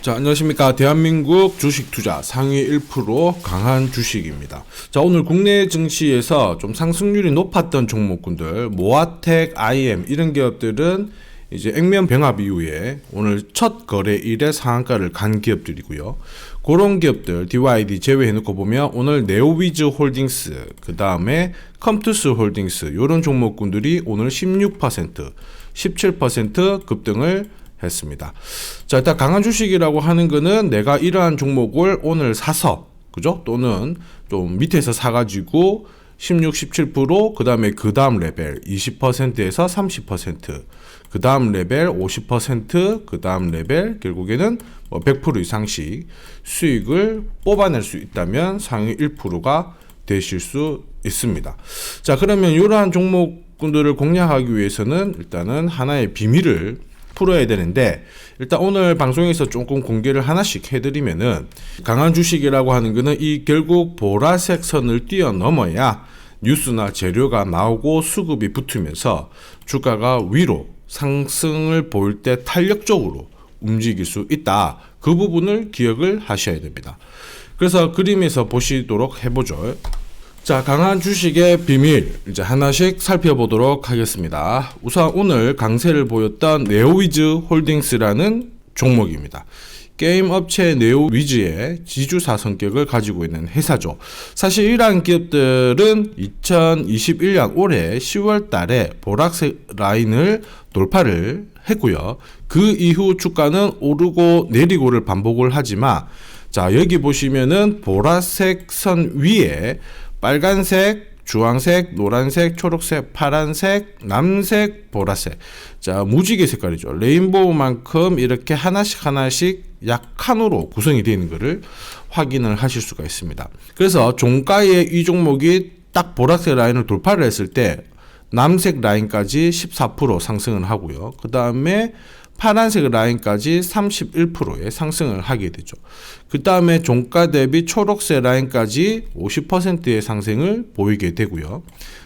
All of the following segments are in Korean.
자, 안녕하십니까. 대한민국 주식 투자 상위 1% 강한 주식입니다. 자, 오늘 국내 증시에서 좀 상승률이 높았던 종목군들, 모아텍, IM 이런 기업들은 이제 액면 병합 이후에 오늘 첫 거래일에 상한가를 간 기업들이고요. 그런 기업들 DYD 제외해놓고 보면 오늘 네오위즈 홀딩스, 그 다음에 컴투스 홀딩스 이런 종목군들이 오늘 16%, 17% 급등을 했습니다. 자, 일단 강한 주식이라고 하는 거는 내가 이러한 종목을 오늘 사서, 그죠? 또는 좀 밑에서 사가지고 16, 17%, 그 다음에 그 다음 레벨 20%에서 30%, 그 다음 레벨 50%, 그 다음 레벨 결국에는 100% 이상씩 수익을 뽑아낼 수 있다면 상위 1%가 되실 수 있습니다. 자, 그러면 이러한 종목군들을 공략하기 위해서는 일단은 하나의 비밀을 풀어야 되는데, 일단 오늘 방송에서 조금 공개를 하나씩 해드리면은, 강한 주식이라고 하는 거는 이 결국 보라색 선을 뛰어넘어야 뉴스나 재료가 나오고 수급이 붙으면서 주가가 위로 상승을 보일 때 탄력적으로 움직일 수 있다. 그 부분을 기억을 하셔야 됩니다. 그래서 그림에서 보시도록 해보죠. 자, 강한 주식의 비밀 이제 하나씩 살펴보도록 하겠습니다. 우선 오늘 강세를 보였던 네오위즈 홀딩스라는 종목입니다. 게임 업체 네오위즈의 지주사 성격을 가지고 있는 회사죠. 사실 이러한 기업들은 2021년 올해 10월 달에 보라색 라인을 돌파를 했고요. 그 이후 주가는 오르고 내리고를 반복을 하지만, 자, 여기 보시면은 보라색 선 위에 빨간색, 주황색, 노란색, 초록색, 파란색, 남색, 보라색. 자, 무지개 색깔이죠. 레인보우만큼 이렇게 하나씩 약칸으로 구성이 되어 있는 것을 확인을 하실 수가 있습니다. 그래서 종가의 이 종목이 딱 보라색 라인을 돌파를 했을 때 남색 라인까지 14% 상승을 하고요. 그 다음에 파란색 라인까지 31%의 상승을 하게 되죠. 그 다음에 종가 대비 초록색 라인까지 50%의 상승을 보이게 되고요.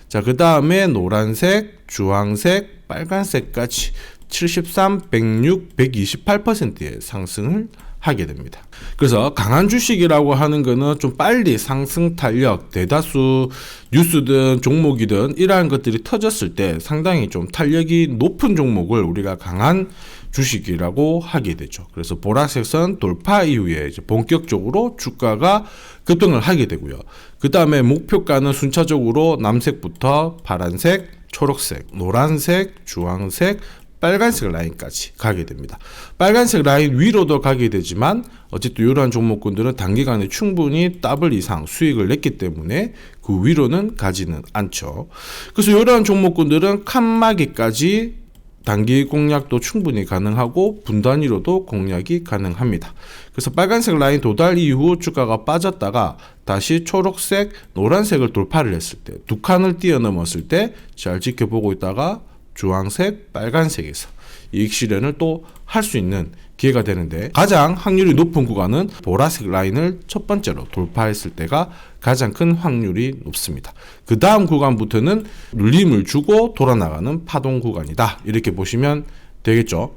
자, 그 다음에 노란색, 주황색, 빨간색까지 73, 106, 128%의 상승을 하게 됩니다. 그래서 강한 주식이라고 하는 거는 좀 빨리 상승 탄력, 대다수 뉴스든 종목이든 이러한 것들이 터졌을 때 상당히 좀 탄력이 높은 종목을 우리가 강한 주식이라고 하게 되죠. 그래서 보라색 선 돌파 이후에 이제 본격적으로 주가가 급등을 하게 되고요. 그 다음에 목표가는 순차적으로 남색부터 파란색, 초록색, 노란색, 주황색, 빨간색 라인까지 가게 됩니다. 빨간색 라인 위로도 가게 되지만 어쨌든 이러한 종목군들은 단기간에 충분히 더블 이상 수익을 냈기 때문에 그 위로는 가지는 않죠. 그래서 이러한 종목군들은 칸막이까지 단기 공략도 충분히 가능하고 분단위로도 공략이 가능합니다. 그래서 빨간색 라인 도달 이후 주가가 빠졌다가 다시 초록색, 노란색을 돌파를 했을 때, 두 칸을 뛰어넘었을 때 잘 지켜보고 있다가 주황색, 빨간색에서 이익 실현을 또 할 수 있는 기회가 되는데, 가장 확률이 높은 구간은 보라색 라인을 첫 번째로 돌파했을 때가 가장 큰 확률이 높습니다. 그 다음 구간부터는 눌림을 주고 돌아나가는 파동 구간이다, 이렇게 보시면 되겠죠.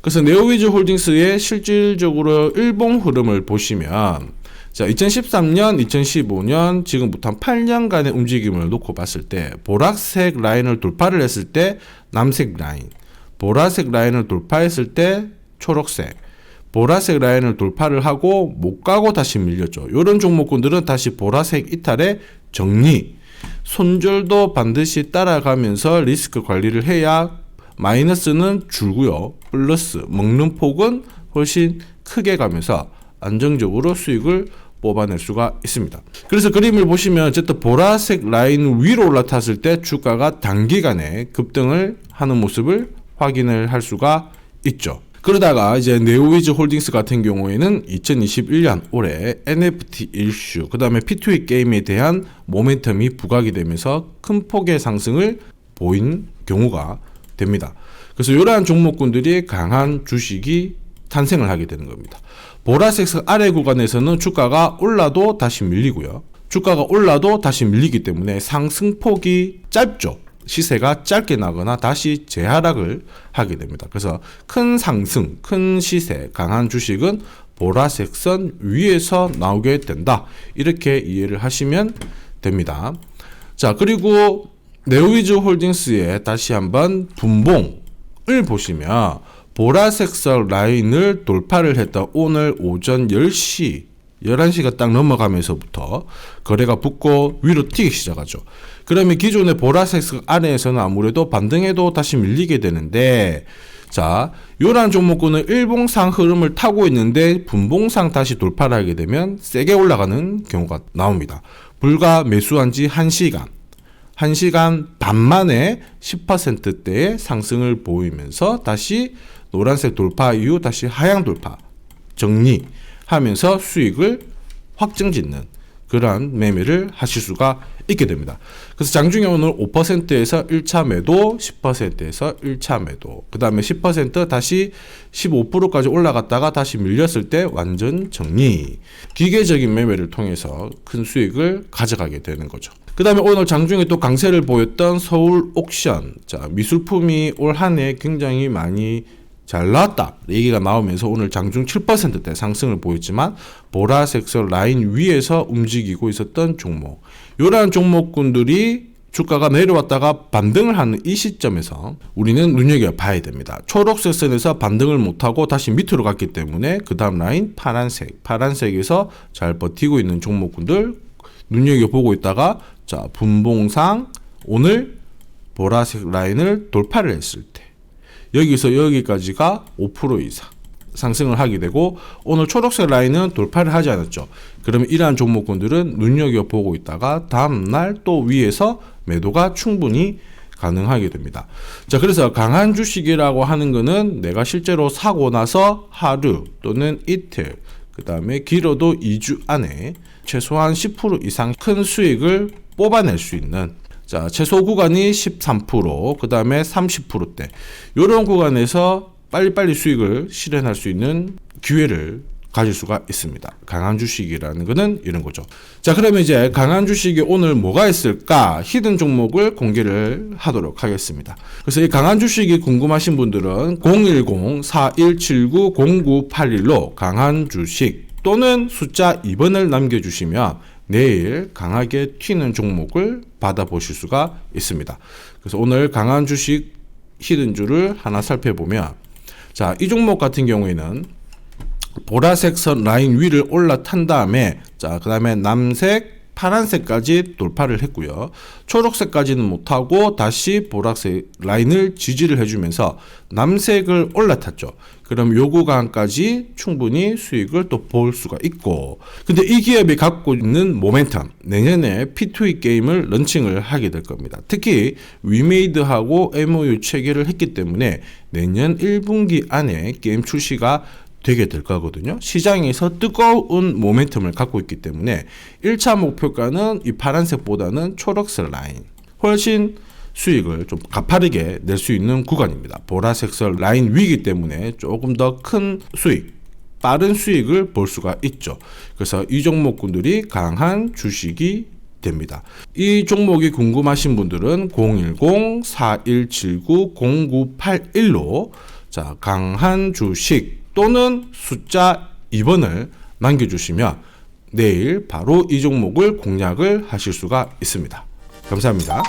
그래서 네오위즈 홀딩스의 실질적으로 일봉 흐름을 보시면, 자, 2013년, 2015년 지금부터 한 8년간의 움직임을 놓고 봤을 때 보라색 라인을 돌파를 했을 때 남색 라인, 보라색 라인을 돌파했을 때 초록색, 보라색 라인을 돌파를 하고 못 가고 다시 밀렸죠. 이런 종목군들은 다시 보라색 이탈에 정리, 손절도 반드시 따라가면서 리스크 관리를 해야 마이너스는 줄고요. 플러스 먹는 폭은 훨씬 크게 가면서 안정적으로 수익을 뽑아낼 수가 있습니다. 그래서 그림을 보시면 어쨌든 보라색 라인 위로 올라탔을 때 주가가 단기간에 급등을 하는 모습을 확인을 할 수가 있죠. 그러다가 이제 네오위즈 홀딩스 같은 경우에는 2021년 올해 NFT 이슈, 그 다음에 P2E 게임에 대한 모멘텀이 부각이 되면서 큰 폭의 상승을 보인 경우가 됩니다. 그래서 이러한 종목군들이 강한 주식이 탄생을 하게 되는 겁니다. 보라색 아래 구간에서는 주가가 올라도 다시 밀리고요. 주가가 올라도 다시 밀리기 때문에 상승폭이 짧죠. 시세가 짧게 나거나 다시 재하락을 하게 됩니다. 그래서 큰 상승, 큰 시세, 강한 주식은 보라색 선 위에서 나오게 된다. 이렇게 이해를 하시면 됩니다. 자, 그리고 네오위즈 홀딩스의 다시 한번 분봉을 보시면 보라색 선 라인을 돌파를 했던 오늘 오전 10시 11시가 딱 넘어가면서부터 거래가 붙고 위로 튀기 시작하죠. 그러면 기존의 보라색 선 아래에서는 아무래도 반등해도 다시 밀리게 되는데, 자, 요런 종목군은 일봉상 흐름을 타고 있는데 분봉상 다시 돌파를 하게 되면 세게 올라가는 경우가 나옵니다. 불과 매수한 지 1시간 반 만에 10%대의 상승을 보이면서 다시 노란색 돌파 이후 다시 하향 돌파 정리하면서 수익을 확정짓는 그러한 매매를 하실 수가 있게 됩니다. 그래서 장중에 오늘 5%에서 1차 매도, 10%에서 1차 매도, 그 다음에 10% 다시 15%까지 올라갔다가 다시 밀렸을 때 완전 정리. 기계적인 매매를 통해서 큰 수익을 가져가게 되는 거죠. 그 다음에 오늘 장중에 또 강세를 보였던 서울 옥션. 자, 미술품이 올 한 해 굉장히 많이 잘 나왔다 얘기가 나오면서 오늘 장중 7%대 상승을 보였지만 보라색 선 라인 위에서 움직이고 있었던 종목, 이러한 종목군들이 주가가 내려왔다가 반등을 하는 이 시점에서 우리는 눈여겨봐야 됩니다. 초록색 선에서 반등을 못하고 다시 밑으로 갔기 때문에 그 다음 라인 파란색에서 잘 버티고 있는 종목군들 눈여겨보고 있다가, 자, 분봉상 오늘 보라색 라인을 돌파를 했을 때 여기서 여기까지가 5% 이상 상승을 하게 되고, 오늘 초록색 라인은 돌파를 하지 않았죠. 그러면 이러한 종목군들은 눈여겨보고 있다가 다음날 또 위에서 매도가 충분히 가능하게 됩니다. 자, 그래서 강한 주식이라고 하는 거는 내가 실제로 사고 나서 하루 또는 이틀, 그 다음에 길어도 2주 안에 최소한 10% 이상 큰 수익을 뽑아낼 수 있는, 자, 최소 구간이 13%, 그 다음에 30%대 이런 구간에서 빨리빨리 수익을 실현할 수 있는 기회를 가질 수가 있습니다. 강한 주식이라는 것은 이런 거죠. 자, 그러면 이제 강한 주식이 오늘 뭐가 있을까? 히든 종목을 공개를 하도록 하겠습니다. 그래서 이 강한 주식이 궁금하신 분들은 010-4179-0981로 강한 주식 또는 숫자 2번을 남겨주시면 내일 강하게 튀는 종목을 받아보실 수가 있습니다. 그래서 오늘 강한 주식 히든주를 하나 살펴보면, 자, 이 종목 같은 경우에는 보라색 선 라인 위를 올라탄 다음에, 자, 그 다음에 남색, 파란색까지 돌파를 했고요. 초록색까지는 못하고 다시 보라색 라인을 지지를 해주면서 남색을 올라탔죠. 그럼 요 구간까지 충분히 수익을 또 볼 수가 있고, 근데 이 기업이 갖고 있는 모멘텀, 내년에 P2E 게임을 런칭을 하게 될 겁니다. 특히 위메이드하고 MOU 체결을 했기 때문에 내년 1분기 안에 게임 출시가 되게 될 거거든요. 시장에서 뜨거운 모멘텀을 갖고 있기 때문에 1차 목표가는 이 파란색보다는 초록색 라인, 훨씬 수익을 좀 가파르게 낼 수 있는 구간입니다. 보라색 선 라인 위이기 때문에 조금 더 큰 수익, 빠른 수익을 볼 수가 있죠. 그래서 이 종목군들이 강한 주식이 됩니다. 이 종목이 궁금하신 분들은 010-4179-0981로 자, 강한 주식 또는 숫자 2번을 남겨주시면 내일 바로 이 종목을 공략을 하실 수가 있습니다. 감사합니다.